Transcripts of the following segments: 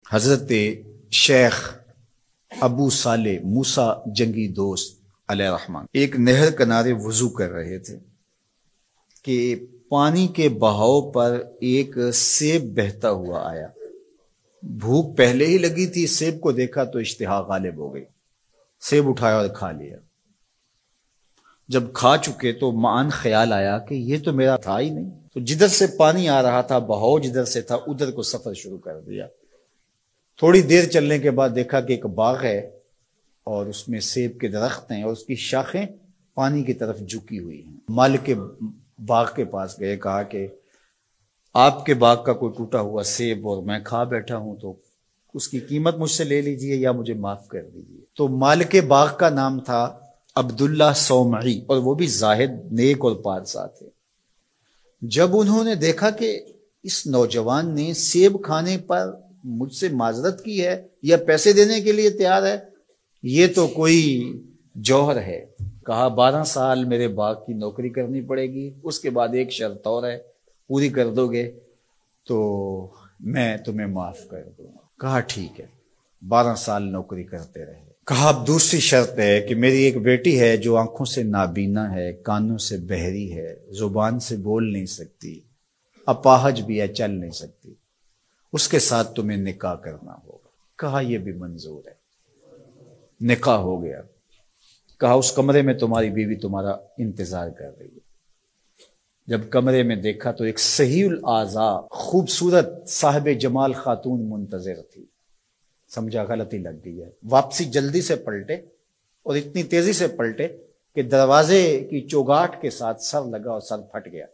حضرت شیخ ابو صالح موسیٰ جنگی دوست علیہ رحمان ایک نہر کنارے وضو کر رہے تھے کہ پانی کے بہاؤ پر ایک سیب بہتا ہوا آیا۔ بھوک پہلے ہی لگی تھی، سیب کو دیکھا تو اشتہا غالب ہو گئی، سیب اٹھایا اور کھا لیا۔ جب کھا چکے تو معاً خیال آیا کہ یہ تو میرا تھا ہی نہیں، تو جدھر سے پانی آ رہا تھا، بہاؤ جدھر سے تھا ادھر کو سفر شروع کر دیا۔ تھوڑی دیر چلنے کے بعد دیکھا کہ ایک باغ ہے اور اس میں سیب کے درخت ہیں اور اس کی شاخیں پانی کی طرف جھکی ہوئی ہیں۔ مالک کے باغ کے پاس گئے، کہا کہ آپ کے باغ کا کوئی ٹوٹا ہوا سیب اور میں کھا بیٹھا ہوں، تو اس کی قیمت مجھ سے لے لیجئے یا مجھے معاف کر دیجئے۔ تو مالک باغ کا نام تھا عبداللہ صومعی، اور وہ بھی زاہد، نیک اور پارسا تھے۔ جب انہوں نے دیکھا کہ اس نوجوان نے سیب کھانے پر مجھ سے معذرت کی ہے یا پیسے دینے کے لیے تیار ہے، یہ تو کوئی جوہر ہے، کہا 12 سال میرے باغ کی نوکری کرنی پڑے گی، اس کے بعد ایک شرط اور ہے، پوری کر دو گے تو میں تمہیں معاف کر دوں گا۔ کہا ٹھیک ہے، 12 سال نوکری کرتے رہے۔ کہا اب دوسری شرط ہے کہ میری ایک بیٹی ہے جو آنکھوں سے نابینا ہے، کانوں سے بہری ہے، زبان سے بول نہیں سکتی، اپاہج بھی ہے، چل نہیں سکتی، اس کے ساتھ تمہیں نکاح کرنا ہوگا۔ کہا یہ بھی منظور ہے، نکاح ہو گیا۔ کہا اس کمرے میں تمہاری بیوی تمہارا انتظار کر رہی ہے۔ جب کمرے میں دیکھا تو ایک صحیح الاعضاء خوبصورت صاحب جمال خاتون منتظر تھی۔ سمجھا غلطی لگ گئی ہے، واپسی جلدی سے پلٹے اور اتنی تیزی سے پلٹے کہ دروازے کی چوگاٹ کے ساتھ سر لگا اور سر پھٹ گیا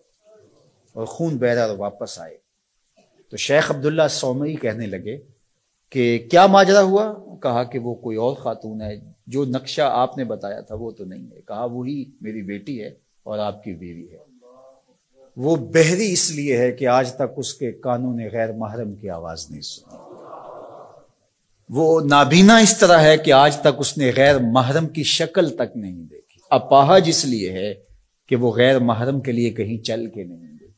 اور خون بہ رہا، اور واپس آئے تو شیخ عبداللہ صومعی کہنے لگے کہ کیا ماجرا ہوا؟ کہا کہ وہ کوئی اور خاتون ہے، جو نقشہ آپ نے بتایا تھا وہ تو نہیں ہے۔ کہا وہی میری بیٹی ہے اور آپ کی بیوی ہے۔ وہ بہری اس لیے ہے کہ آج تک اس کے کانوں نے غیر محرم کی آواز نہیں سنی، وہ نابینا اس طرح ہے کہ آج تک اس نے غیر محرم کی شکل تک نہیں دیکھی، اپاہج اس لیے ہے کہ وہ غیر محرم کے لیے کہیں چل کے نہیں گئی۔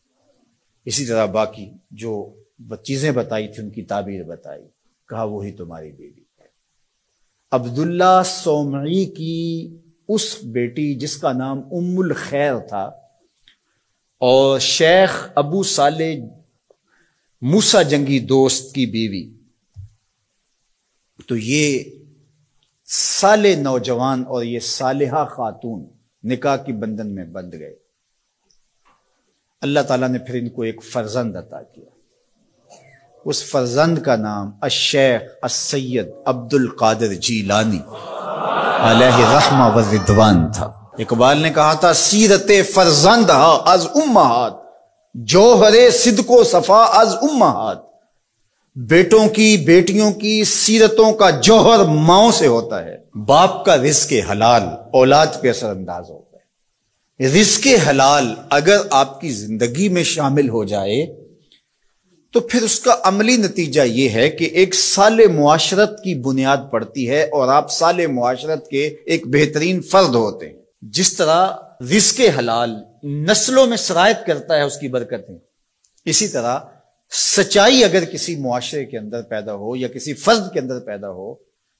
اسی طرح باقی جو چیزیں بتائی تھی ان کی تعبیر بتائی، کہا وہی تمہاری بیوی ہے۔ عبداللہ صومعی کی اس بیٹی جس کا نام ام الخیر تھا اور شیخ ابو صالح موسیٰ جنگی دوست کی بیوی، تو یہ صالح نوجوان اور یہ صالحہ خاتون نکاح کی بندھن میں بندھ گئے۔ اللہ تعالیٰ نے پھر ان کو ایک فرزند عطا کیا، اس فرزند کا نام الشیخ السید عبد القادر جیلانی علیہ رحمہ و رضوان تھا۔ اقبال نے کہا تھا سیرت فرزند از امہات، جوہر صدق و صفا از امہات۔ بیٹوں کی بیٹیوں کی سیرتوں کا جوہر ماؤں سے ہوتا ہے۔ باپ کا رزق حلال اولاد پہ اثر انداز ہوتا ہے۔ رزق حلال اگر آپ کی زندگی میں شامل ہو جائے تو پھر اس کا عملی نتیجہ یہ ہے کہ ایک صالح معاشرت کی بنیاد پڑتی ہے اور آپ صالح معاشرت کے ایک بہترین فرد ہوتے ہیں۔ جس طرح رزق حلال نسلوں میں سرایت کرتا ہے اس کی برکتیں، اسی طرح سچائی اگر کسی معاشرے کے اندر پیدا ہو یا کسی فرد کے اندر پیدا ہو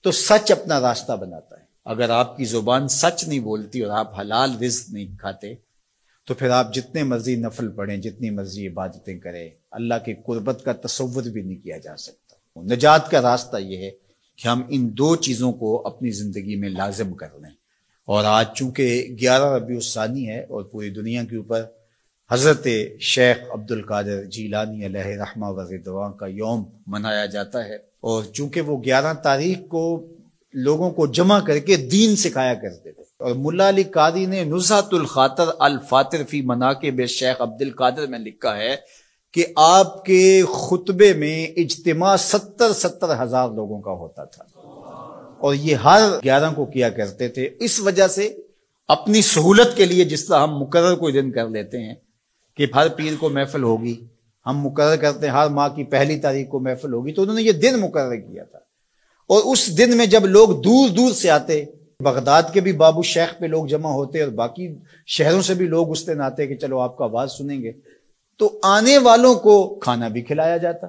تو سچ اپنا راستہ بناتا ہے۔ اگر آپ کی زبان سچ نہیں بولتی اور آپ حلال رزق نہیں کھاتے تو پھر آپ جتنے مرضی نفل پڑھیں، جتنی مرضی عبادتیں کریں، اللہ کی قربت کا تصور بھی نہیں کیا جا سکتا۔ نجات کا راستہ یہ ہے کہ ہم ان دو چیزوں کو اپنی زندگی میں لازم کر لیں۔ اور آج چونکہ 11 ربیع الثانی ہے اور پوری دنیا کے اوپر حضرت شیخ عبد القادر جیلانی علیہ رحمہ و رضوان کا یوم منایا جاتا ہے، اور چونکہ وہ 11 تاریخ کو لوگوں کو جمع کر کے دین سکھایا کرتے تھے، اور ملا علی قاری نے نزہۃ الخاطر الفاطر فی مناقب شیخ عبد القادر میں لکھا ہے کہ آپ کے خطبے میں اجتماع 70 ہزار لوگوں کا ہوتا تھا، اور یہ ہر 11 کو کیا کرتے تھے۔ اس وجہ سے اپنی سہولت کے لیے جس طرح ہم مقرر کوئی دن کر لیتے ہیں کہ ہر پیر کو محفل ہوگی، ہم مقرر کرتے ہیں ہر ماہ کی 1 تاریخ کو محفل ہوگی، تو انہوں نے یہ دن مقرر کیا تھا۔ اور اس دن میں جب لوگ دور دور سے آتے، بغداد کے بھی بابو شیخ پہ لوگ جمع ہوتے اور باقی شہروں سے بھی لوگ اس دن آتے کہ چلو آپ کا آواز سنیں گے، تو آنے والوں کو کھانا بھی کھلایا جاتا،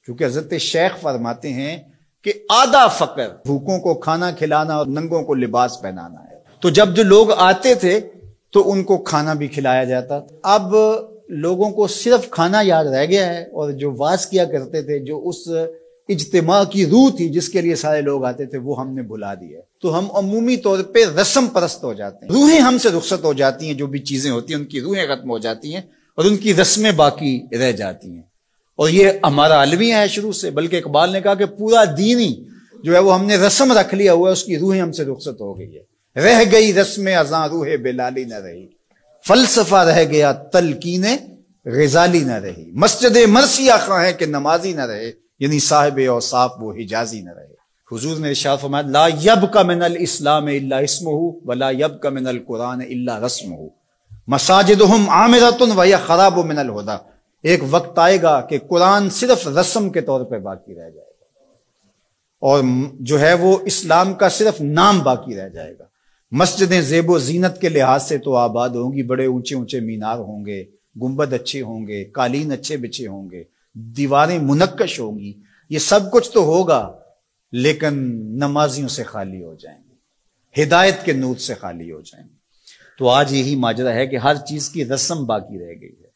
چونکہ حضرت شیخ فرماتے ہیں کہ آدھا فقر بھوکوں کو کھانا کھلانا اور ننگوں کو لباس پہنانا ہے. تو جب جو لوگ آتے تھے تو ان کو کھانا بھی کھلایا جاتا تھا. اب لوگوں کو صرف کھانا یاد رہ گیا ہے، اور جو واز کیا کرتے تھے، جو اس اجتماع کی روح تھی جس کے لیے سارے لوگ آتے تھے، وہ ہم نے بھلا دی ہے. تو ہم عمومی طور پہ رسم پرست ہو جاتے ہیں، روحیں ہم سے رخصت ہو جاتی ہیں، جو بھی چیزیں ہوتی ہیں ان کی روحیں ختم ہو جاتی ہیں اور ان کی رسمیں باقی رہ جاتی ہیں. اور یہ ہمارا المیہ ہے شروع سے، بلکہ اقبال نے کہا کہ پورا دین ہی جو ہے وہ ہم نے رسم رکھ لیا ہوا ہے، اس کی روحیں ہم سے رخصت ہو گئی ہے. رہ گئی رسم ازاں روح بلالی نہ رہی، فلسفہ رہ گیا تلقین غزالی نہ رہی، مسجد مرثیہ خواہ ہے کہ نمازی نہ رہے، یعنی صاحب اوصاف وہ حجازی نہ رہے. حضور نے ارشاد فرمایا لا یبق من الاسلام الا اسمہ ولا یبق من القرآن الا رسمہ مساجدہم عامرۃ وہی خراب من الہدی. ایک وقت آئے گا کہ قرآن صرف رسم کے طور پہ باقی رہ جائے گا، اور جو ہے وہ اسلام کا صرف نام باقی رہ جائے گا. مسجدیں زیب و زینت کے لحاظ سے تو آباد ہوں گی، بڑے اونچے اونچے مینار ہوں گے، گنبد اچھے ہوں گے، قالین اچھے بچھے ہوں گے، دیواریں منقش ہوں گی، یہ سب کچھ تو ہوگا، لیکن نمازیوں سے خالی ہو جائیں گے، ہدایت کے نور سے خالی ہو جائیں گے. تو آج یہی ماجرا ہے کہ ہر چیز کی رسم باقی رہ گئی ہے.